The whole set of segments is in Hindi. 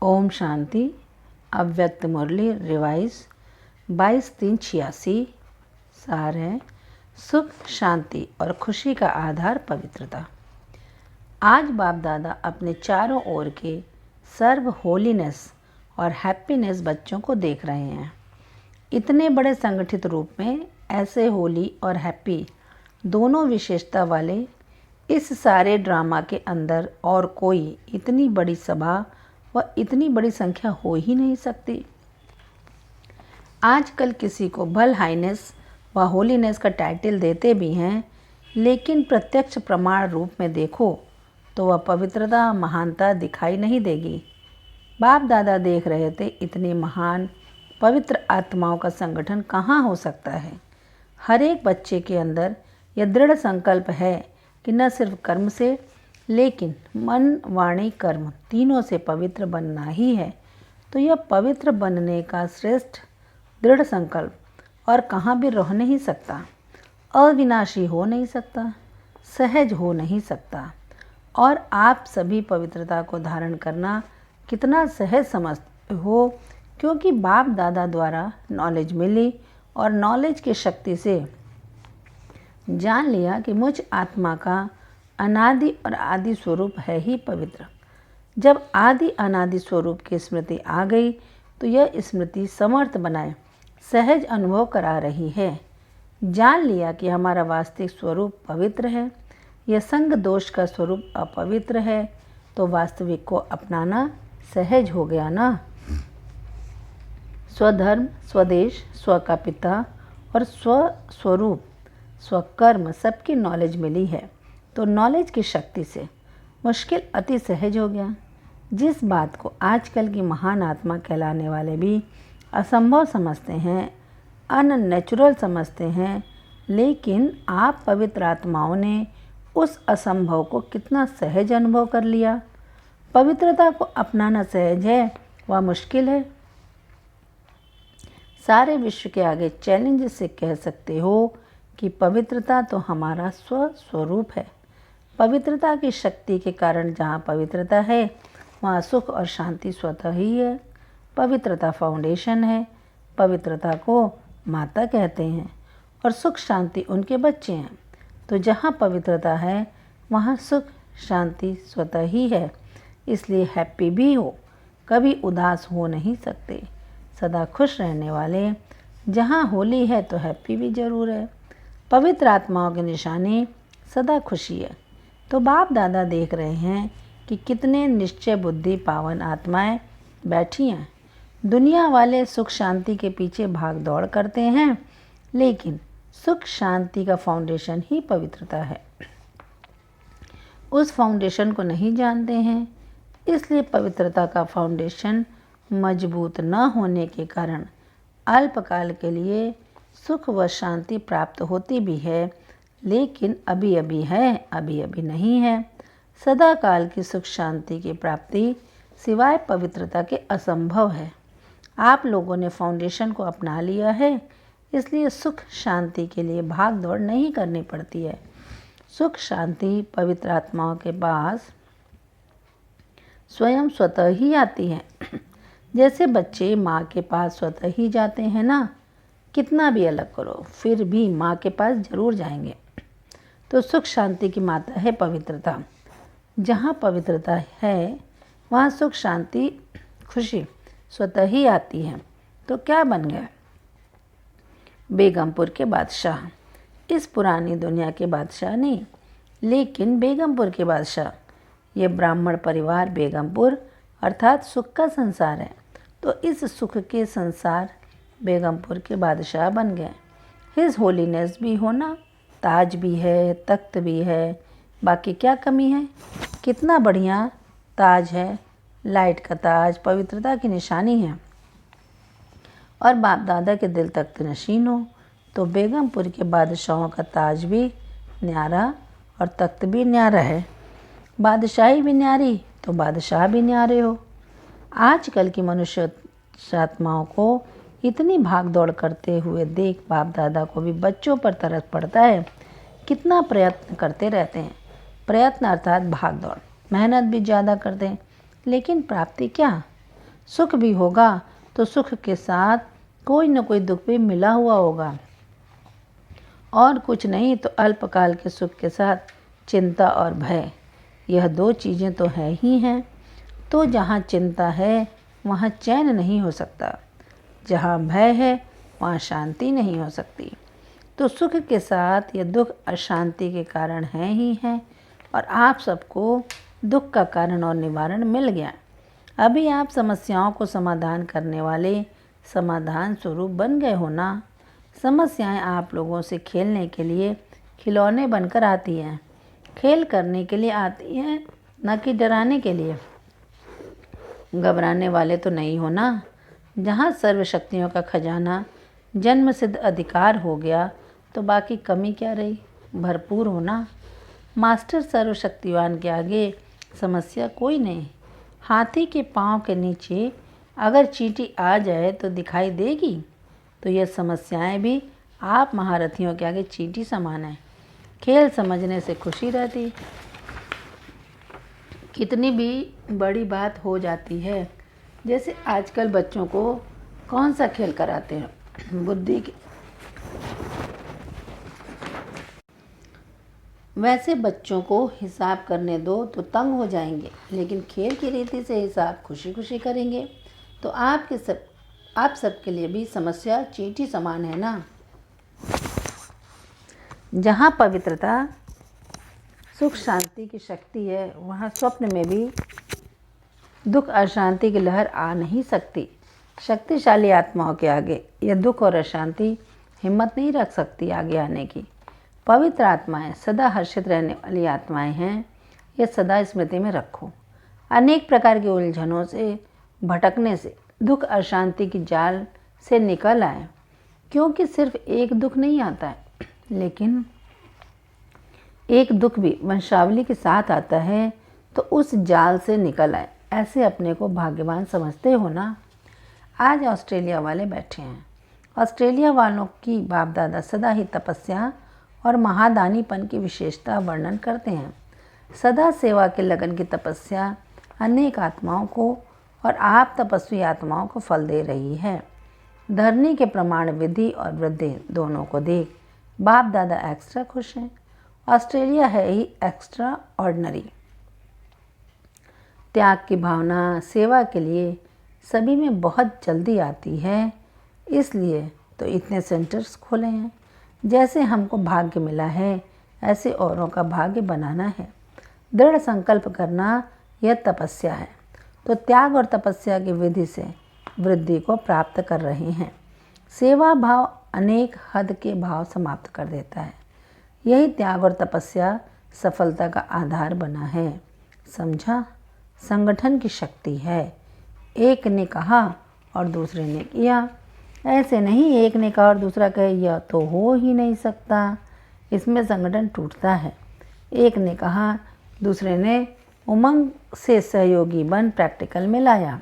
ओम शांति। अव्यक्त मुरली रिवाइज 22/3/86। सार है सुख, शांति और खुशी का आधार पवित्रता। आज बाप दादा अपने चारों ओर के सर्व होलीनेस और हैप्पीनेस बच्चों को देख रहे हैं। इतने बड़े संगठित रूप में ऐसे होली और हैप्पी दोनों विशेषता वाले इस सारे ड्रामा के अंदर और कोई इतनी बड़ी सभा व इतनी बड़ी संख्या हो ही नहीं सकती। आजकल किसी को भल हाइनेस व होलीनेस का टाइटल देते भी हैं, लेकिन प्रत्यक्ष प्रमाण रूप में देखो तो वह पवित्रता, महानता दिखाई नहीं देगी। बाप दादा देख रहे थे, इतनी महान पवित्र आत्माओं का संगठन कहाँ हो सकता है। हर एक बच्चे के अंदर यह दृढ़ संकल्प है कि न सिर्फ कर्म से लेकिन मन, वाणी, कर्म तीनों से पवित्र बनना ही है। तो यह पवित्र बनने का श्रेष्ठ दृढ़ संकल्प और कहाँ भी रह नहीं सकता, अविनाशी हो नहीं सकता, सहज हो नहीं सकता। और आप सभी पवित्रता को धारण करना कितना सहज समझते हो, क्योंकि बाप दादा द्वारा नॉलेज मिली और नॉलेज की शक्ति से जान लिया कि मुझ आत्मा का अनादि और आदि स्वरूप है ही पवित्र। जब आदि अनादि स्वरूप की स्मृति आ गई तो यह स्मृति समर्थ बनाए सहज अनुभव करा रही है। जान लिया कि हमारा वास्तविक स्वरूप पवित्र है, यह संग दोष का स्वरूप अपवित्र है, तो वास्तविक को अपनाना सहज हो गया ना। स्वधर्म, स्वदेश, स्व का पिता और स्वस्वरूप, स्वकर्म सबकी नॉलेज मिली है, तो नॉलेज की शक्ति से मुश्किल अति सहज हो गया। जिस बात को आजकल की महान आत्मा कहलाने वाले भी असंभव समझते हैं, अननेचुरल समझते हैं, लेकिन आप पवित्र आत्माओं ने उस असंभव को कितना सहज अनुभव कर लिया। पवित्रता को अपनाना सहज है व मुश्किल है। सारे विश्व के आगे चैलेंज से कह सकते हो कि पवित्रता तो हमारा स्वस्वरूप है। पवित्रता की शक्ति के कारण जहाँ पवित्रता है वहाँ सुख और शांति स्वतः ही है। पवित्रता फाउंडेशन है। पवित्रता को माता कहते हैं और सुख शांति उनके बच्चे हैं। तो जहाँ पवित्रता है वहाँ सुख शांति स्वतः ही है। इसलिए हैप्पी भी हो, कभी उदास हो नहीं सकते। सदा खुश रहने वाले, जहाँ होली है तो हैप्पी भी ज़रूर है। पवित्र आत्माओं की निशानी सदा खुशी है। तो बाप दादा देख रहे हैं कि कितने निश्चय बुद्धि पावन आत्माएं बैठी हैं। दुनिया वाले सुख शांति के पीछे भाग दौड़ करते हैं, लेकिन सुख शांति का फाउंडेशन ही पवित्रता है। उस फाउंडेशन को नहीं जानते हैं, इसलिए पवित्रता का फाउंडेशन मजबूत न होने के कारण अल्पकाल के लिए सुख व शांति प्राप्त होती भी है, लेकिन अभी अभी है, अभी अभी नहीं है। सदा काल की सुख शांति की प्राप्ति सिवाय पवित्रता के असंभव है। आप लोगों ने फाउंडेशन को अपना लिया है, इसलिए सुख शांति के लिए भाग दौड़ नहीं करनी पड़ती है। सुख शांति पवित्र आत्माओं के पास स्वयं स्वतः ही आती है। जैसे बच्चे माँ के पास स्वतः ही जाते हैं ना, कितना भी अलग करो फिर भी माँ के पास जरूर जाएंगे। तो सुख शांति की माता है पवित्रता। जहाँ पवित्रता है वहाँ सुख शांति खुशी स्वतः ही आती है। तो क्या बन गया? बेगमपुर के बादशाह। इस पुरानी दुनिया के बादशाह नहीं, लेकिन बेगमपुर के बादशाह। ये ब्राह्मण परिवार बेगमपुर अर्थात सुख का संसार है, तो इस सुख के संसार बेगमपुर के बादशाह बन गए। हिज होलीनेस भी होना, ताज भी है, तख्त भी है, बाकी क्या कमी है? कितना बढ़िया ताज है, लाइट का ताज, पवित्रता की निशानी है। और बाप दादा के दिल तख्त नशीन हो तो बेगमपुर के बादशाहों का ताज भी न्यारा और तख्त भी न्यारा है। बादशाही भी न्यारी तो बादशाह भी न्यारे हो। आजकल की मनुष्य आत्माओं को इतनी भाग दौड़ करते हुए देख बाप दादा को भी बच्चों पर तरस पड़ता है। कितना प्रयत्न करते रहते हैं। प्रयत्न अर्थात भाग दौड़, मेहनत भी ज़्यादा करते हैं, लेकिन प्राप्ति क्या? सुख भी होगा तो सुख के साथ कोई न कोई दुख भी मिला हुआ होगा, और कुछ नहीं तो अल्पकाल के सुख के साथ चिंता और भय, यह दो चीज़ें तो है ही हैं। तो जहाँ चिंता है वहाँ चैन नहीं हो सकता, जहाँ भय है वहाँ शांति नहीं हो सकती। तो सुख के साथ यह दुख अशांति के कारण है ही है, और आप सबको दुख का कारण और निवारण मिल गया। अभी आप समस्याओं को समाधान करने वाले समाधान स्वरूप बन गए हो ना। समस्याएं आप लोगों से खेलने के लिए खिलौने बनकर आती हैं, खेल करने के लिए आती हैं, न कि डराने के लिए। घबराने वाले तो नहीं हो ना। जहाँ सर्वशक्तियों का खजाना जन्म सिद्ध अधिकार हो गया तो बाकी कमी क्या रही, भरपूर होना। मास्टर सर्वशक्तिवान के आगे समस्या कोई नहीं। हाथी के पाँव के नीचे अगर चींटी आ जाए तो दिखाई देगी, तो यह समस्याएं भी आप महारथियों के आगे चींटी समान है। खेल समझने से खुशी रहती, कितनी भी बड़ी बात हो जाती है। जैसे आजकल बच्चों को कौन सा खेल कराते हैं, बुद्धि के, वैसे बच्चों को हिसाब करने दो तो तंग हो जाएंगे, लेकिन खेल की रीति से हिसाब खुशी खुशी करेंगे। तो आप सबके लिए भी समस्या चींटी समान है ना। जहाँ पवित्रता सुख शांति की शक्ति है वहाँ स्वप्न में भी दुख अशांति की लहर आ नहीं सकती। शक्तिशाली आत्माओं के आगे यह दुख और अशांति हिम्मत नहीं रख सकती आगे आने की। पवित्र आत्माएं सदा हर्षित रहने वाली आत्माएं हैं, यह सदा स्मृति में रखो। अनेक प्रकार की उलझनों से भटकने से दुख अशांति की जाल से निकल आए, क्योंकि सिर्फ एक दुख नहीं आता है, लेकिन एक दुख भी वंशावली के साथ आता है। तो उस जाल से निकल आए, ऐसे अपने को भाग्यवान समझते हो ना। आज ऑस्ट्रेलिया वाले बैठे हैं। ऑस्ट्रेलिया वालों की बाप दादा सदा ही तपस्या और महादानीपन की विशेषता वर्णन करते हैं। सदा सेवा के लगन की तपस्या अनेक आत्माओं को और आप तपस्वी आत्माओं को फल दे रही है। धरनी के प्रमाण विधि और वृद्धि दोनों को देख बाप दादा एक्स्ट्रा खुश हैं। ऑस्ट्रेलिया है ही एक्स्ट्रा ऑर्डिनरी। त्याग की भावना सेवा के लिए सभी में बहुत जल्दी आती है, इसलिए तो इतने सेंटर्स खोले हैं। जैसे हमको भाग्य मिला है ऐसे औरों का भाग्य बनाना है। दृढ़ संकल्प करना यह तपस्या है। तो त्याग और तपस्या की विधि से वृद्धि को प्राप्त कर रहे हैं। सेवा भाव अनेक हद के भाव समाप्त कर देता है। यही त्याग और तपस्या सफलता का आधार बना है। समझा? संगठन की शक्ति है। एक ने कहा और दूसरे ने किया, ऐसे नहीं एक ने कहा और दूसरा कहे यह तो हो ही नहीं सकता, इसमें संगठन टूटता है। एक ने कहा, दूसरे ने उमंग से सहयोगी बन प्रैक्टिकल में लाया।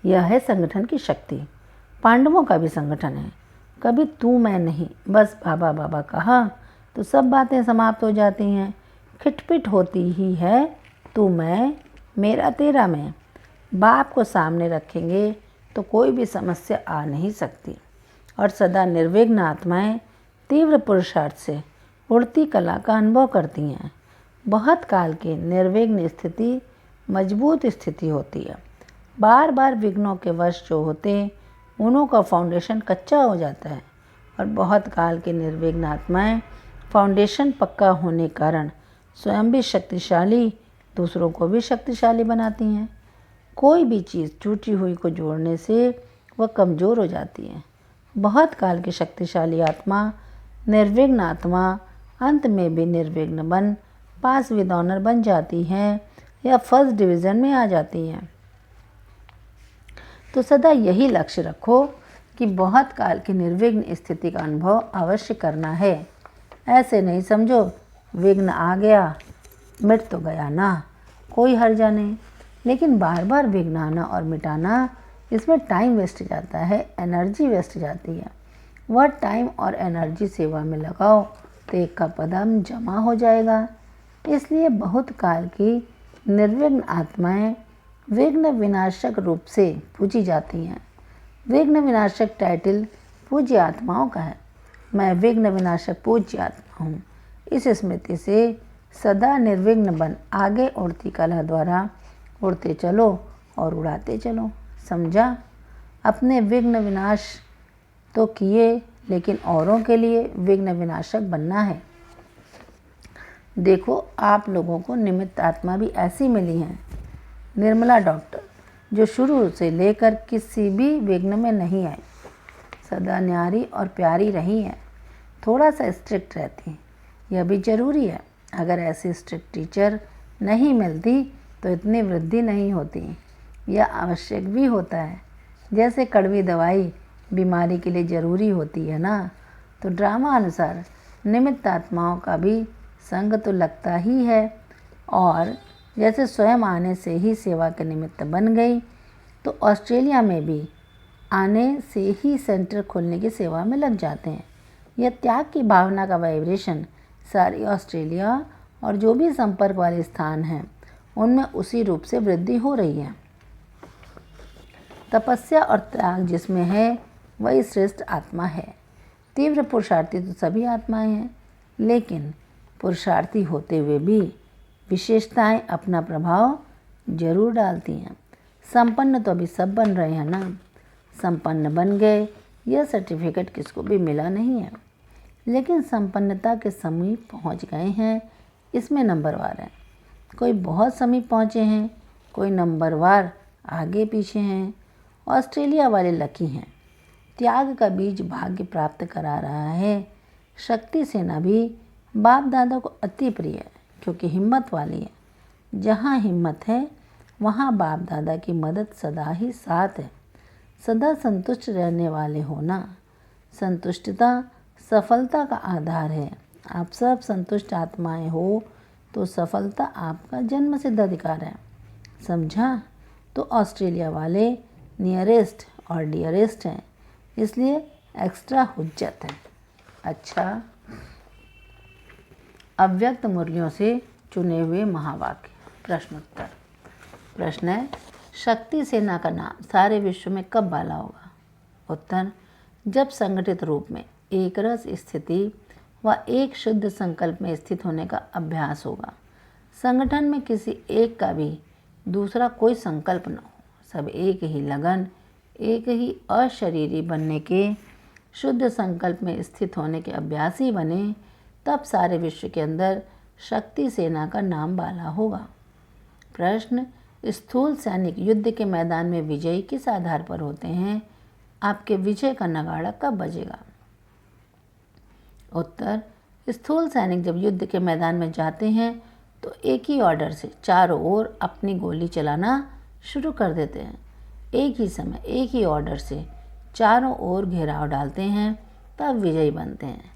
यह है संगठन की शक्ति। पांडवों का भी संगठन है। कभी तू मैं नहीं, बस बाबा बाबा कहा तो सब बातें समाप्त हो जाती हैं। खिटपिट होती ही है तू मैं, मेरा तेरा मैं। बाप को सामने रखेंगे तो कोई भी समस्या आ नहीं सकती। और सदा निर्विघ्न आत्माएं तीव्र पुरुषार्थ से उड़ती कला का अनुभव करती हैं। बहुत काल की निर्विघ्न स्थिति मजबूत स्थिति होती है। बार बार विघ्नों के वश जो होते उन्हों का फाउंडेशन कच्चा हो जाता है। और बहुत काल की निर्विघ्न आत्माएं फाउंडेशन पक्का होने कारण स्वयं भी शक्तिशाली, दूसरों को भी शक्तिशाली बनाती हैं। कोई भी चीज़ टूटी हुई को जोड़ने से वह कमज़ोर हो जाती है। बहुत काल की शक्तिशाली आत्मा, निर्विघ्न आत्मा अंत में भी निर्विघ्न बन पास विद ऑनर बन जाती हैं या फर्स्ट डिवीज़न में आ जाती हैं। तो सदा यही लक्ष्य रखो कि बहुत काल की निर्विघ्न स्थिति का अनुभव अवश्य करना है। ऐसे नहीं समझो विघ्न आ गया मिट तो गया ना, कोई हर्जा नहीं। लेकिन बार बार विघ्न आना और मिटाना, इसमें टाइम वेस्ट जाता है, एनर्जी वेस्ट जाती है। वह टाइम और एनर्जी सेवा में लगाओ तो एक का पदम जमा हो जाएगा। इसलिए बहुत काल की निर्विघ्न आत्माएं विघ्न विनाशक रूप से पूजी जाती हैं। विघ्न विनाशक टाइटल पूज्य आत्माओं का है। मैं विघ्न विनाशक पूज्य आत्मा हूँ। इस स्मृति से सदा निर्विघ्न बन आगे उड़ती कला द्वारा उड़ते चलो और उड़ाते चलो। समझा? अपने विघ्न विनाश तो किए, लेकिन औरों के लिए विघ्न विनाशक बनना है। देखो, आप लोगों को निमित्त आत्मा भी ऐसी मिली हैं, निर्मला डॉक्टर, जो शुरू से लेकर किसी भी विघ्न में नहीं आई, सदा न्यारी और प्यारी रही हैं। थोड़ा सा स्ट्रिक्ट रहती हैं, यह भी ज़रूरी है। अगर ऐसी स्ट्रिक्ट टीचर नहीं मिलती तो इतनी वृद्धि नहीं होती। यह आवश्यक भी होता है, जैसे कड़वी दवाई बीमारी के लिए ज़रूरी होती है ना। तो ड्रामा अनुसार निमित्त आत्माओं का भी संग तो लगता ही है, और जैसे स्वयं आने से ही सेवा के निमित्त बन गई, तो ऑस्ट्रेलिया में भी आने से ही सेंटर खोलने की सेवा में लग जाते हैं। यह त्याग की भावना का वाइब्रेशन सारी ऑस्ट्रेलिया और जो भी संपर्क वाले स्थान हैं उनमें उसी रूप से वृद्धि हो रही है। तपस्या और त्याग जिसमें है वही श्रेष्ठ आत्मा है। तीव्र पुरुषार्थी तो सभी आत्माएं हैं, लेकिन पुरुषार्थी होते हुए भी विशेषताएं अपना प्रभाव जरूर डालती हैं। संपन्न तो अभी सब बन रहे हैं ना। संपन्न बन गए, यह सर्टिफिकेट किसको भी मिला नहीं है, लेकिन संपन्नता के समीप पहुंच गए हैं, इसमें नंबरवार हैं। कोई बहुत समीप पहुंचे हैं, कोई नंबरवार आगे पीछे हैं। ऑस्ट्रेलिया वाले लकी हैं। त्याग का बीज भाग्य प्राप्त करा रहा है। शक्ति सेना भी बाप दादा को अति प्रिय है, क्योंकि हिम्मत वाली है। जहाँ हिम्मत है वहाँ बाप दादा की मदद सदा ही साथ है। सदा संतुष्ट रहने वाले होना। संतुष्टता सफलता का आधार है। आप सब संतुष्ट आत्माएं हो तो सफलता आपका जन्म सिद्ध अधिकार है। समझा? तो ऑस्ट्रेलिया वाले नियरेस्ट और डियरेस्ट हैं, इसलिए एक्स्ट्रा हुज्जत है। अच्छा, अव्यक्त मुरलियों से चुने हुए महावाक्य। प्रश्नोत्तर। प्रश्न है, शक्ति सेना का नाम सारे विश्व में कब वाला होगा? उत्तर, जब संगठित रूप में एक रस स्थिति व एक शुद्ध संकल्प में स्थित होने का अभ्यास होगा। संगठन में किसी एक का भी दूसरा कोई संकल्प न हो, सब एक ही लगन, एक ही अशरीरी बनने के शुद्ध संकल्प में स्थित होने के अभ्यासी बने, तब सारे विश्व के अंदर शक्ति सेना का नाम वाला होगा। प्रश्न, स्थूल सैनिक युद्ध के मैदान में विजयी किस आधार पर होते हैं? आपके विजय का नगाड़ा कब बजेगा? उत्तर, स्थूल सैनिक जब युद्ध के मैदान में जाते हैं तो एक ही ऑर्डर से चारों ओर अपनी गोली चलाना शुरू कर देते हैं। एक ही समय एक ही ऑर्डर से चारों ओर घेराव डालते हैं, तब विजयी बनते हैं।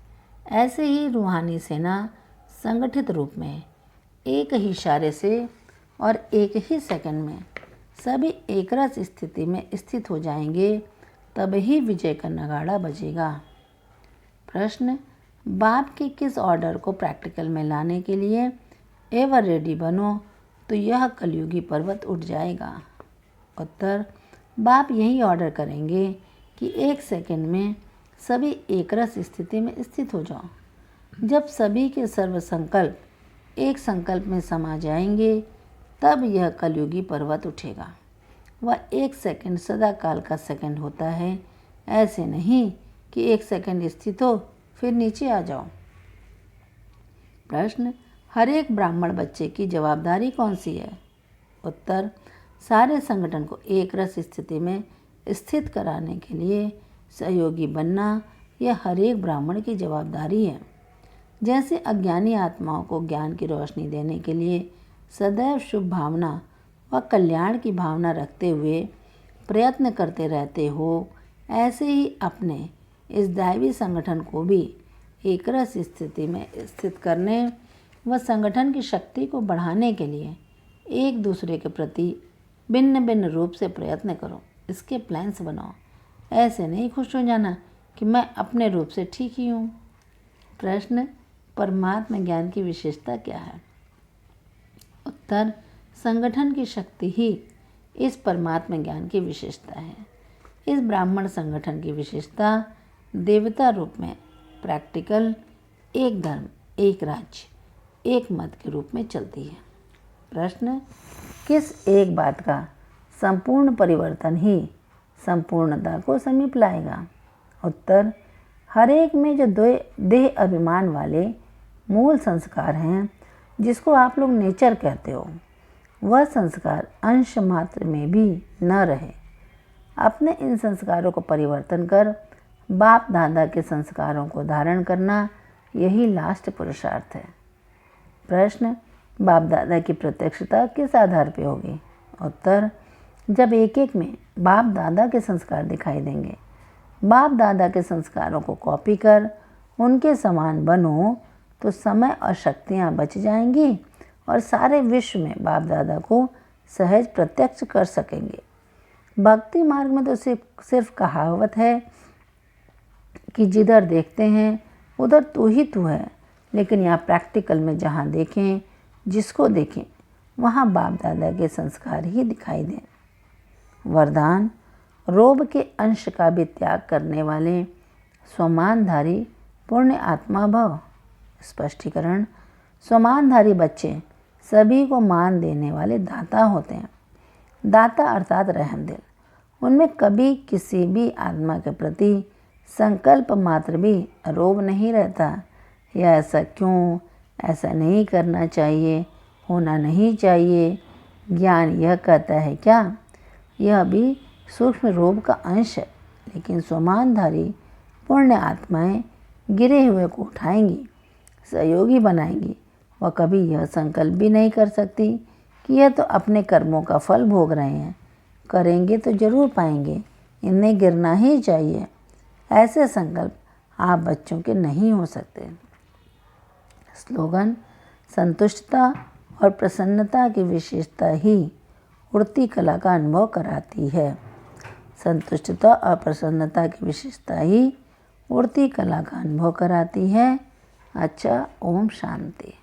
ऐसे ही रूहानी सेना संगठित रूप में एक ही इशारे से और एक ही सेकंड में सभी एकरस स्थिति में स्थित हो जाएंगे, तब ही विजय का नगाड़ा बजेगा। प्रश्न, बाप के किस ऑर्डर को प्रैक्टिकल में लाने के लिए एवर रेडी बनो तो यह कलयुगी पर्वत उठ जाएगा? उत्तर, बाप यही ऑर्डर करेंगे कि एक सेकंड में सभी एकरस स्थिति में स्थित हो जाओ। जब सभी के सर्व संकल्प एक संकल्प में समा जाएंगे, तब यह कलयुगी पर्वत उठेगा। वह एक सेकंड सदा काल का सेकंड होता है। ऐसे नहीं कि एक सेकंड स्थित हो फिर नीचे आ जाओ। प्रश्न, हर एक ब्राह्मण बच्चे की जवाबदारी कौन सी है? उत्तर, सारे संगठन को एक रस स्थिति में स्थित कराने के लिए सहयोगी बनना यह हर एक ब्राह्मण की जवाबदारी है। जैसे अज्ञानी आत्माओं को ज्ञान की रोशनी देने के लिए सदैव शुभ भावना व कल्याण की भावना रखते हुए प्रयत्न करते रहते हो, ऐसे ही अपने इस दैवी संगठन को भी एकरस स्थिति में स्थित करने व संगठन की शक्ति को बढ़ाने के लिए एक दूसरे के प्रति भिन्न भिन्न रूप से प्रयत्न करो। इसके प्लान्स बनाओ। ऐसे नहीं खुश हो जाना कि मैं अपने रूप से ठीक ही हूँ। प्रश्न, परमात्मा ज्ञान की विशेषता क्या है? उत्तर, संगठन की शक्ति ही इस परमात्मा ज्ञान की विशेषता है। इस ब्राह्मण संगठन की विशेषता देवता रूप में प्रैक्टिकल एक धर्म, एक राज्य, एक मत के रूप में चलती है। प्रश्न, किस एक बात का संपूर्ण परिवर्तन ही संपूर्णता को समीप लाएगा? उत्तर, हर एक में जो देह अभिमान वाले मूल संस्कार हैं, जिसको आप लोग नेचर कहते हो, वह संस्कार अंश मात्र में भी न रहे। अपने इन संस्कारों को परिवर्तन कर बाप दादा के संस्कारों को धारण करना, यही लास्ट पुरुषार्थ है। प्रश्न, बाप दादा की प्रत्यक्षता किस आधार पर होगी? उत्तर, जब एक एक में बाप दादा के संस्कार दिखाई देंगे। बाप दादा के संस्कारों को कॉपी कर उनके समान बनो तो समय और शक्तियाँ बच जाएंगी और सारे विश्व में बाप दादा को सहज प्रत्यक्ष कर सकेंगे। भक्ति मार्ग में तो सिर्फ कहावत है कि जिधर देखते हैं उधर तू ही तू है, लेकिन यहाँ प्रैक्टिकल में जहाँ देखें, जिसको देखें, वहाँ बाप दादा के संस्कार ही दिखाई दें। वरदान, रोब के अंश का भी त्याग करने वाले स्वमानधारी पुण्य आत्मा भव। स्पष्टीकरण, स्वमानधारी बच्चे सभी को मान देने वाले दाता होते हैं। दाता अर्थात रहम दिल। उनमें कभी किसी भी आत्मा के प्रति संकल्प मात्र भी रोब नहीं रहता। यह ऐसा क्यों, ऐसा नहीं करना चाहिए, होना नहीं चाहिए। ज्ञान यह कहता है क्या? यह भी सूक्ष्म रोब का अंश है, लेकिन स्वमानधारी पुण्य आत्माएं गिरे हुए को उठाएंगी, सहयोगी बनाएंगी। वह कभी यह संकल्प भी नहीं कर सकती कि यह तो अपने कर्मों का फल भोग रहे हैं, करेंगे तो जरूर पाएंगे, इन्हें गिरना ही चाहिए। ऐसे संकल्प आप बच्चों के नहीं हो सकते। स्लोगन, संतुष्टता और प्रसन्नता की विशेषता ही उड़ती कला का अनुभव कराती है। संतुष्टता और प्रसन्नता की विशेषता ही उड़ती कला का अनुभव कराती है। अच्छा, ओम शांति।